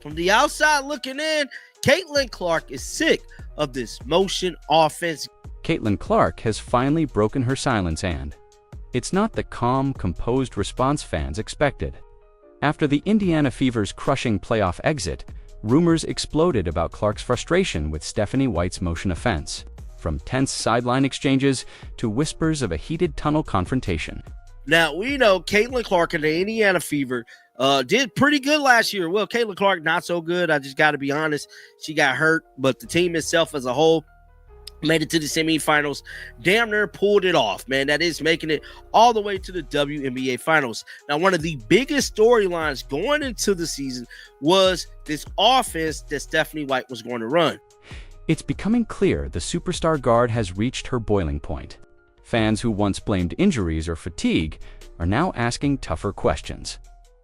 From the outside looking in, Caitlin Clark is sick of this motion offense. Caitlin Clark has finally broken her silence, and it's not the calm, composed response fans expected. After the Indiana Fever's crushing playoff exit, rumors exploded about Clark's frustration with Stephanie White's motion offense, from tense sideline exchanges to whispers of a heated tunnel confrontation. Now, we know Caitlin Clark and the Indiana Fever did pretty good last year. Well, Caitlin Clark, not so good. I just got to be honest. She got hurt, but the team itself as a whole made it to the semifinals. Damn near pulled it off, man. That is making it all the way to the WNBA finals. Now, one of the biggest storylines going into the season was this offense that Stephanie White was going to run. It's becoming clear the superstar guard has reached her boiling point. Fans who once blamed injuries or fatigue are now asking tougher questions.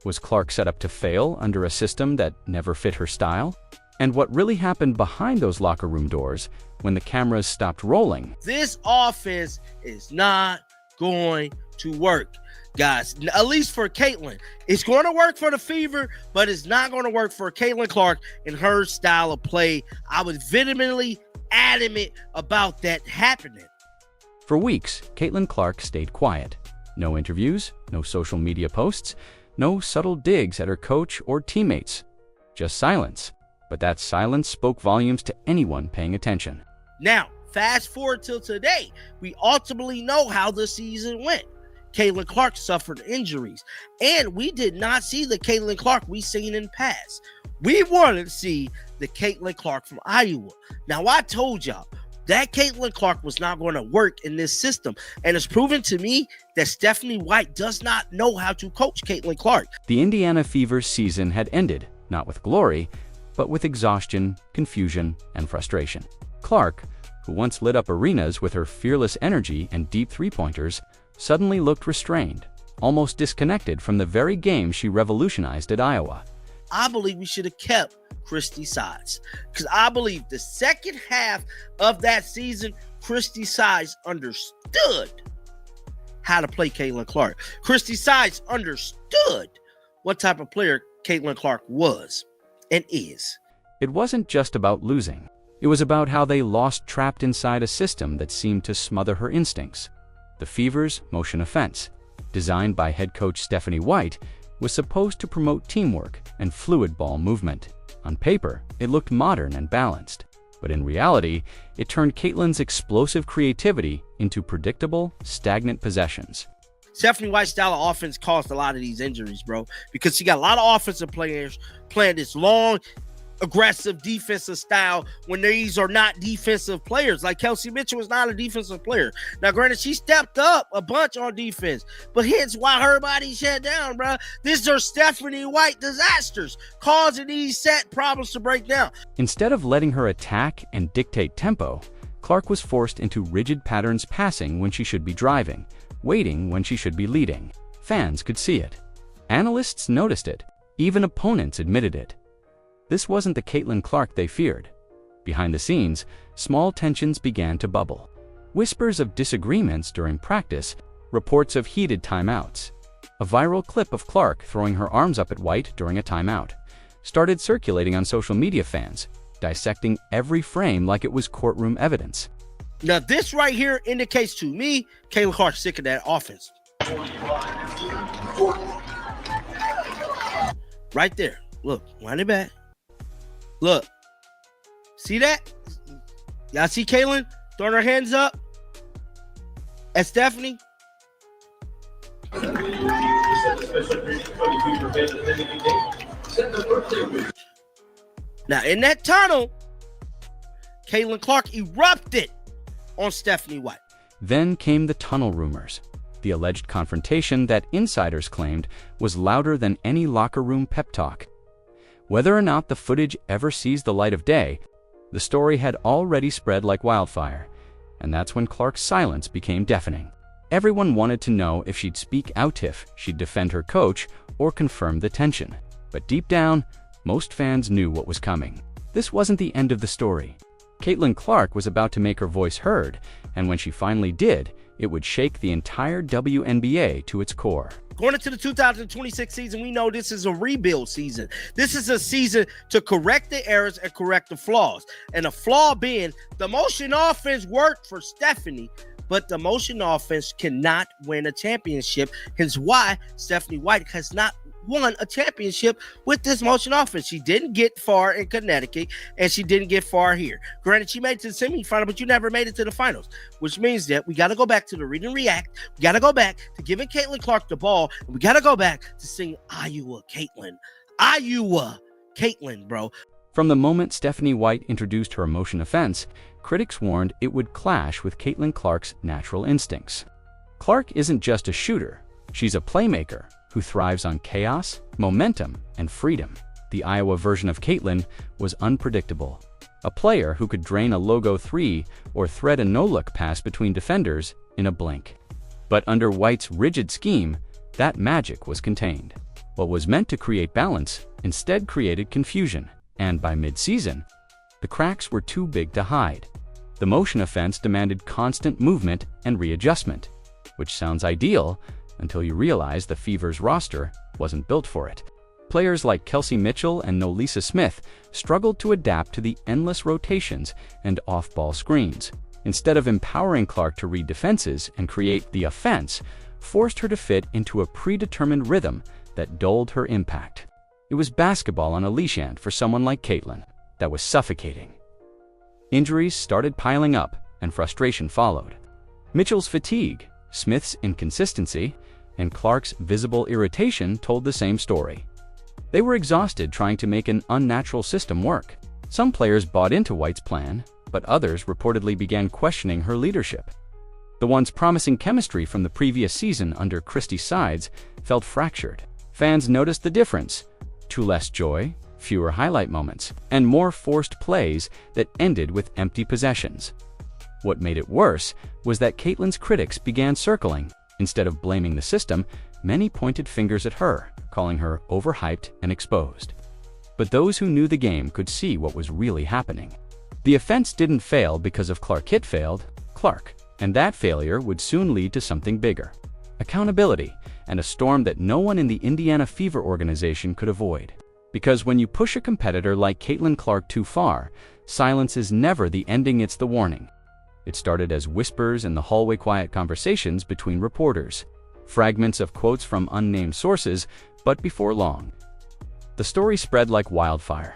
Was Clark set up to fail under a system that never fit her style? And what really happened behind those locker room doors when the cameras stopped rolling? This offense is not going to work, guys. At least for Caitlin. It's going to work for the Fever, but it's not going to work for Caitlin Clark and her style of play. I was vehemently adamant about that happening. For weeks, Caitlin Clark stayed quiet. No interviews, no social media posts, no subtle digs at her coach or teammates. Just silence. But that silence spoke volumes to anyone paying attention. Now, fast forward till today, we ultimately know how the season went. Caitlin Clark suffered injuries, and we did not see the Caitlin Clark we seen in past. We wanted to see the Caitlin Clark from Iowa. Now, I told y'all that Caitlin Clark was not going to work in this system, and it's proven to me that Stephanie White does not know how to coach Caitlin Clark. The Indiana Fever's season had ended, not with glory, but with exhaustion, confusion, and frustration. Clark, who once lit up arenas with her fearless energy and deep three-pointers, suddenly looked restrained, almost disconnected from the very game she revolutionized at Iowa. I believe we should have kept Christy Sides, because I believe the second half of that season, Christy Sides understood how to play Caitlin Clark. Christy Sides understood what type of player Caitlin Clark was and is. It wasn't just about losing. It was about how they lost trapped inside a system that seemed to smother her instincts. The Fever's motion offense, designed by head coach Stephanie White, was supposed to promote teamwork and fluid ball movement. On paper, it looked modern and balanced, but in reality, it turned Caitlin's explosive creativity into predictable, stagnant possessions. Stephanie White's style of offense caused a lot of these injuries, bro, because she got a lot of offensive players playing this long, aggressive defensive style when these are not defensive players. Like Kelsey Mitchell was not a defensive player. Now, granted, she stepped up a bunch on defense, but hence why her body shut down, bro. These are Stephanie White disasters causing these set problems to break down. Instead of letting her attack and dictate tempo, Clark was forced into rigid patterns, passing when she should be driving, waiting when she should be leading. Fans could see it. Analysts noticed it. Even opponents admitted it. This wasn't the Caitlin Clark they feared. Behind the scenes, small tensions began to bubble. Whispers of disagreements during practice, reports of heated timeouts. A viral clip of Clark throwing her arms up at White during a timeout started circulating on social media. Fans dissecting every frame like it was courtroom evidence. Now, this right here indicates to me Caitlin Clark's sick of that offense. Right there. Look, wind it back. Look. See that? Y'all see Caitlin throwing her hands up at Stephanie? Now, in that tunnel, Caitlin Clark erupted on Stephanie White. Then came the tunnel rumors. The alleged confrontation that insiders claimed was louder than any locker room pep talk. Whether or not the footage ever sees the light of day, the story had already spread like wildfire, and that's when Clark's silence became deafening. Everyone wanted to know if she'd speak out, if she'd defend her coach, or confirm the tension. But deep down, most fans knew what was coming. This wasn't the end of the story. Caitlin Clark was about to make her voice heard, and when she finally did, it would shake the entire WNBA to its core. Going into the 2026 season, we know this is a rebuild season. This is a season to correct the errors and correct the flaws. And the flaw being the motion offense worked for Stephanie, but the motion offense cannot win a championship. Hence why Stephanie White has not won a championship with this motion offense. She didn't get far in Connecticut, and she didn't get far here. Granted, she made it to the semifinal, but you never made it to the finals, which means that we got to go back to the read and react. We got to go back to giving Caitlin Clark the ball, and we got to go back to singing Iowa Caitlin. Iowa Caitlin, bro. From the moment Stephanie White introduced her motion offense, critics warned it would clash with Caitlin Clark's natural instincts. Clark isn't just a shooter, she's a playmaker who thrives on chaos, momentum, and freedom. The Iowa version of Caitlin was unpredictable. A player who could drain a logo three or thread a no-look pass between defenders in a blink. But under White's rigid scheme, that magic was contained. What was meant to create balance instead created confusion, and by mid-season, the cracks were too big to hide. The motion offense demanded constant movement and readjustment, which sounds ideal until you realize the Fever's roster wasn't built for it. Players like Kelsey Mitchell and Nolisa Smith struggled to adapt to the endless rotations and off-ball screens. Instead of empowering Clark to read defenses and create the offense, forced her to fit into a predetermined rhythm that dulled her impact. It was basketball on a leash, and for someone like Caitlin, that was suffocating. Injuries started piling up, and frustration followed. Mitchell's fatigue, Smith's inconsistency, and Clark's visible irritation told the same story. They were exhausted trying to make an unnatural system work. Some players bought into White's plan, but others reportedly began questioning her leadership. The once promising chemistry from the previous season under Christie's sides felt fractured. Fans noticed the difference: too less joy, fewer highlight moments, and more forced plays that ended with empty possessions. What made it worse was that Caitlin's critics began circling. Instead of blaming the system, many pointed fingers at her, calling her overhyped and exposed. But those who knew the game could see what was really happening. The offense didn't fail because of Clark. It failed Clark, and that failure would soon lead to something bigger: accountability, and a storm that no one in the Indiana Fever organization could avoid. Because when you push a competitor like Caitlin Clark too far, silence is never the ending, it's the warning. It started as whispers in the hallway, quiet conversations between reporters, fragments of quotes from unnamed sources, but before long, the story spread like wildfire.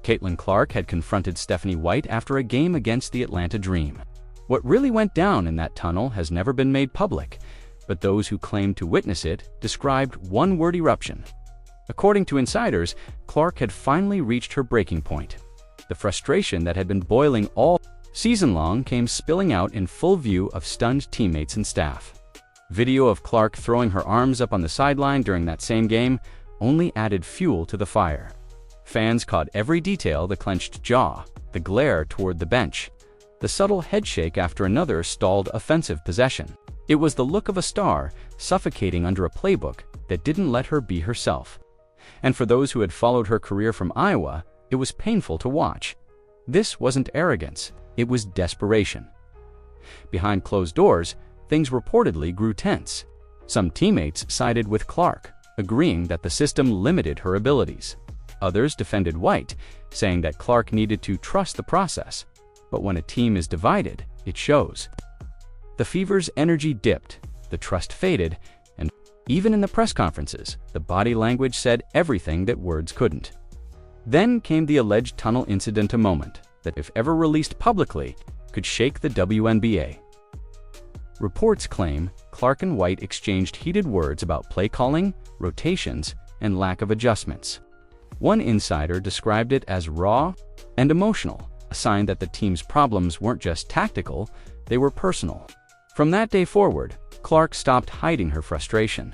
Caitlin Clark had confronted Stephanie White after a game against the Atlanta Dream. What really went down in that tunnel has never been made public, but those who claimed to witness it described one-word eruption. According to insiders, Clark had finally reached her breaking point. The frustration that had been boiling all season long came spilling out in full view of stunned teammates and staff. Video of Clark throwing her arms up on the sideline during that same game only added fuel to the fire. Fans caught every detail: the clenched jaw, the glare toward the bench, the subtle headshake after another stalled offensive possession. It was the look of a star suffocating under a playbook that didn't let her be herself. And for those who had followed her career from Iowa, it was painful to watch. This wasn't arrogance, it was desperation. Behind closed doors, things reportedly grew tense. Some teammates sided with Clark, agreeing that the system limited her abilities. Others defended White, saying that Clark needed to trust the process. But when a team is divided, it shows. The Fever's energy dipped, the trust faded, and even in the press conferences, the body language said everything that words couldn't. Then came the alleged tunnel incident, a moment that, if ever released publicly, could shake the WNBA. Reports claim Clark and White exchanged heated words about play calling, rotations, and lack of adjustments. One insider described it as raw and emotional, a sign that the team's problems weren't just tactical, they were personal. From that day forward, Clark stopped hiding her frustration.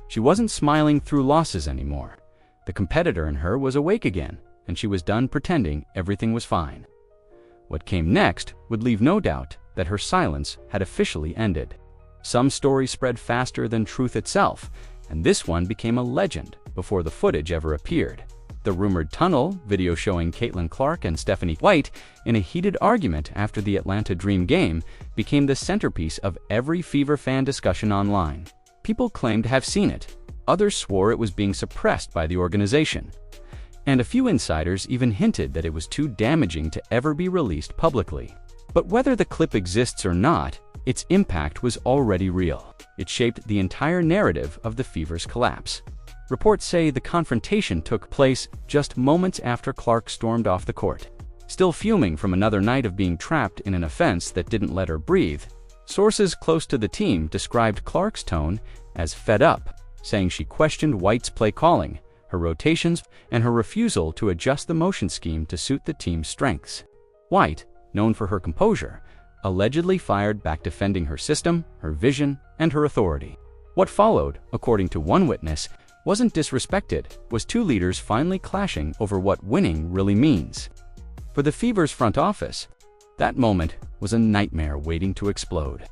She wasn't smiling through losses anymore. The competitor in her was awake again, and she was done pretending everything was fine. What came next would leave no doubt that her silence had officially ended. Some stories spread faster than truth itself, and this one became a legend before the footage ever appeared. The rumored tunnel video showing Caitlin Clark and Stephanie White in a heated argument after the Atlanta Dream game became the centerpiece of every Fever fan discussion online. People claimed to have seen it, Others swore it was being suppressed by the organization. And a few insiders even hinted that it was too damaging to ever be released publicly. But whether the clip exists or not, its impact was already real. It shaped the entire narrative of the Fever's collapse. Reports say the confrontation took place just moments after Clark stormed off the court. Still fuming from another night of being trapped in an offense that didn't let her breathe, sources close to the team described Clark's tone as fed up, saying she questioned White's play calling, her rotations, and her refusal to adjust the motion scheme to suit the team's strengths. White, known for her composure, allegedly fired back, defending her system, her vision, and her authority. What followed, according to one witness, wasn't disrespected, was two leaders finally clashing over what winning really means. For the Fever's front office, that moment was a nightmare waiting to explode.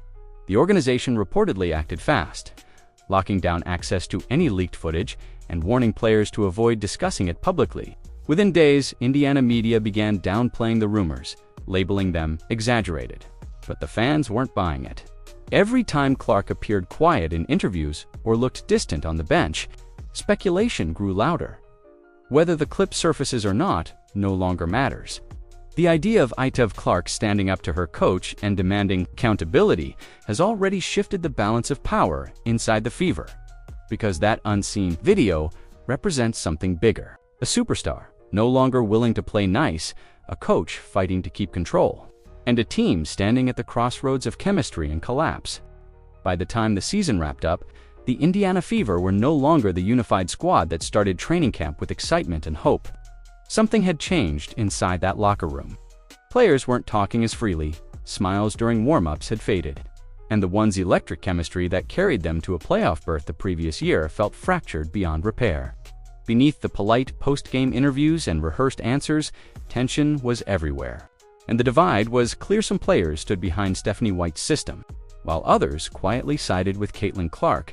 The organization reportedly acted fast, locking down access to any leaked footage and warning players to avoid discussing it publicly. Within days, Indiana media began downplaying the rumors, labeling them exaggerated. But the fans weren't buying it. Every time Clark appeared quiet in interviews or looked distant on the bench, speculation grew louder. Whether the clip surfaces or not no longer matters. The idea of Itev Clark standing up to her coach and demanding accountability has already shifted the balance of power inside the Fever, because that unseen video represents something bigger. A superstar, no longer willing to play nice, a coach fighting to keep control, and a team standing at the crossroads of chemistry and collapse. By the time the season wrapped up, the Indiana Fever were no longer the unified squad that started training camp with excitement and hope. Something had changed inside that locker room. Players weren't talking as freely, smiles during warm-ups had faded, and the one's electric chemistry that carried them to a playoff berth the previous year felt fractured beyond repair. Beneath the polite post-game interviews and rehearsed answers, tension was everywhere. And the divide was clear. Some players stood behind Stephanie White's system, while others quietly sided with Caitlin Clark.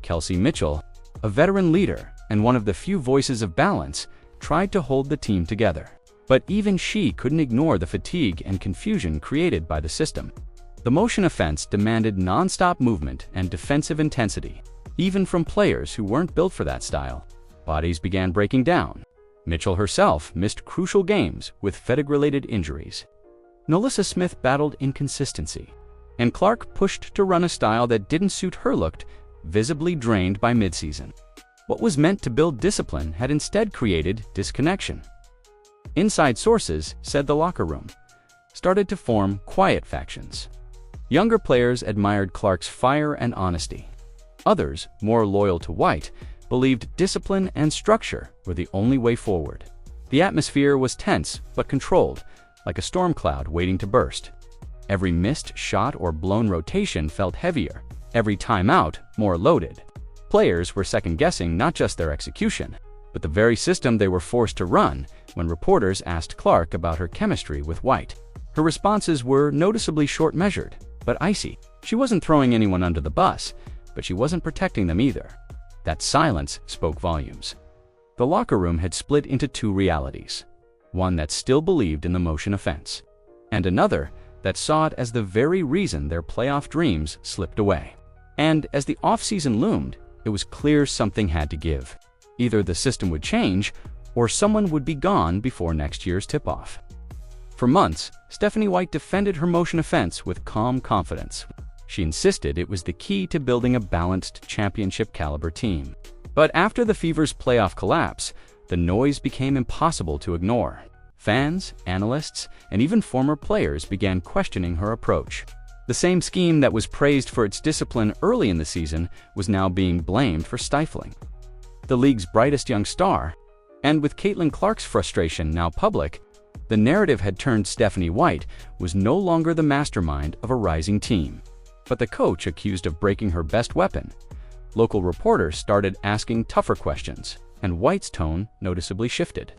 Kelsey Mitchell, a veteran leader and one of the few voices of balance, tried to hold the team together. But even she couldn't ignore the fatigue and confusion created by the system. The motion offense demanded non-stop movement and defensive intensity, even from players who weren't built for that style. Bodies began breaking down. Mitchell herself missed crucial games with fatigue-related injuries. Nolissa Smith battled inconsistency, and Clark pushed to run a style that didn't suit her, looked visibly drained by midseason. What was meant to build discipline had instead created disconnection. Inside sources said the locker room started to form quiet factions. Younger players admired Clark's fire and honesty. Others, more loyal to White, believed discipline and structure were the only way forward. The atmosphere was tense but controlled, like a storm cloud waiting to burst. Every missed shot or blown rotation felt heavier, every timeout more loaded. Players were second-guessing not just their execution, but the very system they were forced to run when reporters asked Clark about her chemistry with White. Her responses were noticeably short-measured, but icy. She wasn't throwing anyone under the bus, but she wasn't protecting them either. That silence spoke volumes. The locker room had split into two realities, one that still believed in the motion offense, and another that saw it as the very reason their playoff dreams slipped away. And as the offseason loomed, it was clear something had to give. Either the system would change, or someone would be gone before next year's tip-off. For months, Stephanie White defended her motion offense with calm confidence. She insisted it was the key to building a balanced championship-caliber team. But after the Fever's playoff collapse, the noise became impossible to ignore. Fans, analysts, and even former players began questioning her approach. The same scheme that was praised for its discipline early in the season was now being blamed for stifling the league's brightest young star. And with Caitlin Clark's frustration now public, the narrative had turned. Stephanie White was no longer the mastermind of a rising team, but the coach accused of breaking her best weapon. Local reporters started asking tougher questions, and White's tone noticeably shifted.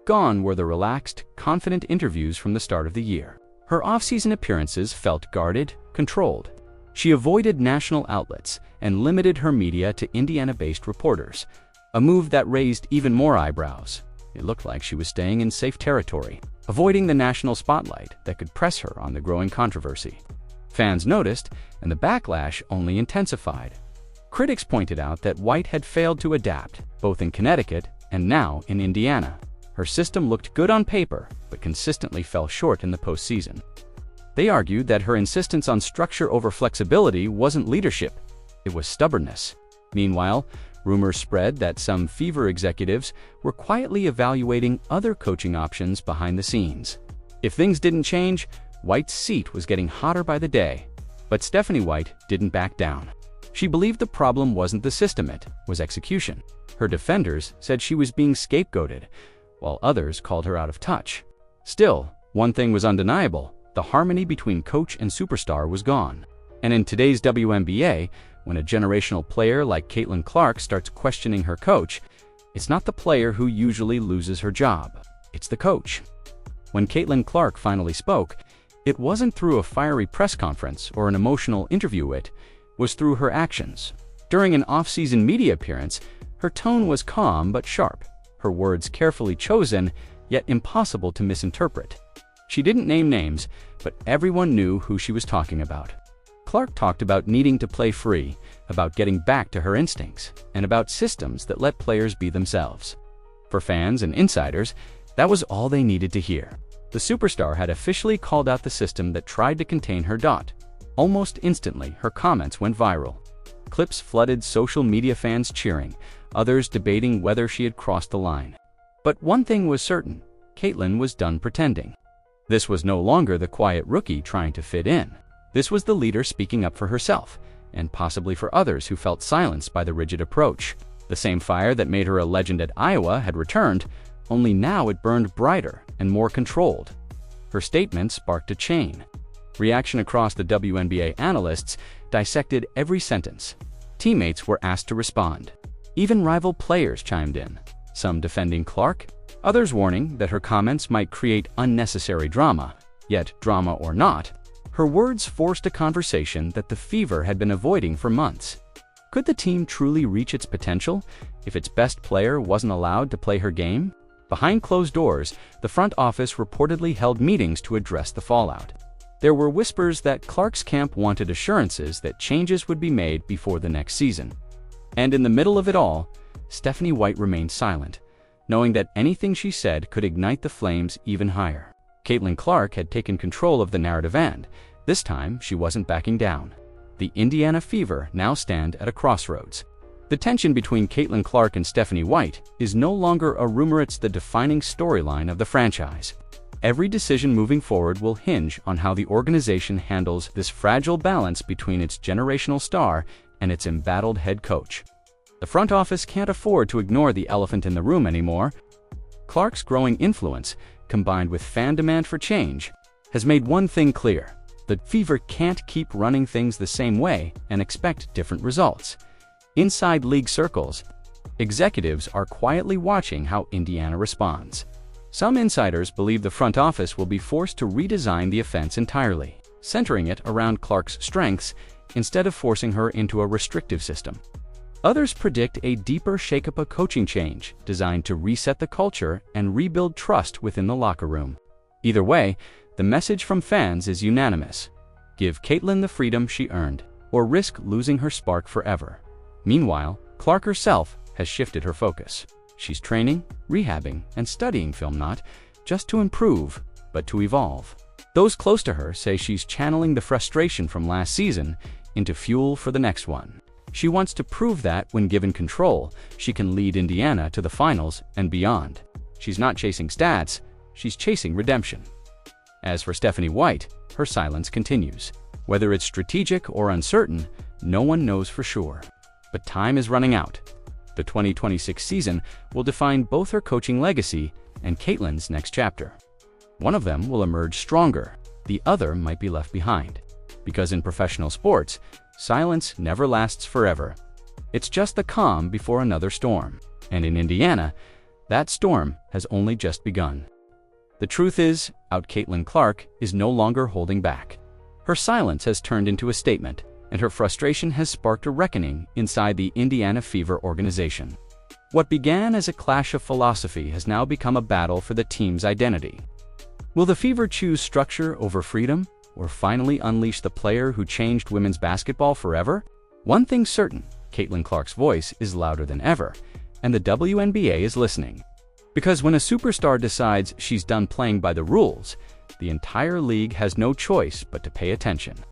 Gone were the relaxed, confident interviews from the start of the year. Her off-season appearances felt guarded, controlled. She avoided national outlets and limited her media to Indiana-based reporters, a move that raised even more eyebrows. It looked like she was staying in safe territory, avoiding the national spotlight that could press her on the growing controversy. Fans noticed, and the backlash only intensified. Critics pointed out that White had failed to adapt, both in Connecticut and now in Indiana. Her system looked good on paper, but consistently fell short in the postseason. They argued that her insistence on structure over flexibility wasn't leadership, it was stubbornness. Meanwhile, rumors spread that some Fever executives were quietly evaluating other coaching options behind the scenes. If things didn't change, White's seat was getting hotter by the day. But Stephanie White didn't back down. She believed the problem wasn't the system, it was execution. Her defenders said she was being scapegoated, while others called her out of touch. Still, one thing was undeniable: the harmony between coach and superstar was gone. And in today's WNBA, when a generational player like Caitlin Clark starts questioning her coach, it's not the player who usually loses her job, it's the coach. When Caitlin Clark finally spoke, it wasn't through a fiery press conference or an emotional interview, it was through her actions. During an off-season media appearance, her tone was calm but sharp, her words carefully chosen, yet impossible to misinterpret. She didn't name names, but everyone knew who she was talking about. Clark talked about needing to play free, about getting back to her instincts, and about systems that let players be themselves. For fans and insiders, that was all they needed to hear. The superstar had officially called out the system that tried to contain her. Almost instantly, her comments went viral. Clips flooded social media, fans cheering, others debating whether she had crossed the line. But one thing was certain: Caitlin was done pretending. This was no longer the quiet rookie trying to fit in. This was the leader speaking up for herself, and possibly for others who felt silenced by the rigid approach. The same fire that made her a legend at Iowa had returned, only now it burned brighter and more controlled. Her statement sparked a chain. Reaction across the WNBA. Analysts dissected every sentence. Teammates were asked to respond. Even rival players chimed in, some defending Clark, others warning that her comments might create unnecessary drama. Yet, drama or not, her words forced a conversation that the Fever had been avoiding for months. Could the team truly reach its potential if its best player wasn't allowed to play her game? Behind closed doors, the front office reportedly held meetings to address the fallout. There were whispers that Clark's camp wanted assurances that changes would be made before the next season. And in the middle of it all, Stephanie White remained silent, knowing that anything she said could ignite the flames even higher. Caitlin Clark had taken control of the narrative, and this time she wasn't backing down. The Indiana Fever now stand at a crossroads. The tension between Caitlin Clark and Stephanie White is no longer a rumor, it's the defining storyline of the franchise. Every decision moving forward will hinge on how the organization handles this fragile balance between its generational star and its embattled head coach. The front office can't afford to ignore the elephant in the room anymore. Clark's growing influence, combined with fan demand for change, has made one thing clear: the Fever can't keep running things the same way and expect different results. Inside league circles, executives are quietly watching how Indiana responds. Some insiders believe the front office will be forced to redesign the offense entirely, centering it around Clark's strengths instead of forcing her into a restrictive system. Others predict a deeper shakeup, a coaching change designed to reset the culture and rebuild trust within the locker room. Either way, the message from fans is unanimous: give Caitlin the freedom she earned, or risk losing her spark forever. Meanwhile, Clark herself has shifted her focus. She's training, rehabbing, and studying film, not just to improve, but to evolve. Those close to her say she's channeling the frustration from last season into fuel for the next one. She wants to prove that, when given control, she can lead Indiana to the finals and beyond. She's not chasing stats, she's chasing redemption. As for Stephanie White, her silence continues. Whether it's strategic or uncertain, no one knows for sure. But time is running out. The 2026 season will define both her coaching legacy and Caitlin's next chapter. One of them will emerge stronger, the other might be left behind. Because in professional sports, silence never lasts forever. It's just the calm before another storm. And in Indiana, that storm has only just begun. The truth is, Caitlin Clark is no longer holding back. Her silence has turned into a statement, and her frustration has sparked a reckoning inside the Indiana Fever organization. What began as a clash of philosophy has now become a battle for the team's identity. Will the Fever choose structure over freedom, or finally unleash the player who changed women's basketball forever? One thing's certain: Caitlin Clark's voice is louder than ever, and the WNBA is listening. Because when a superstar decides she's done playing by the rules, the entire league has no choice but to pay attention.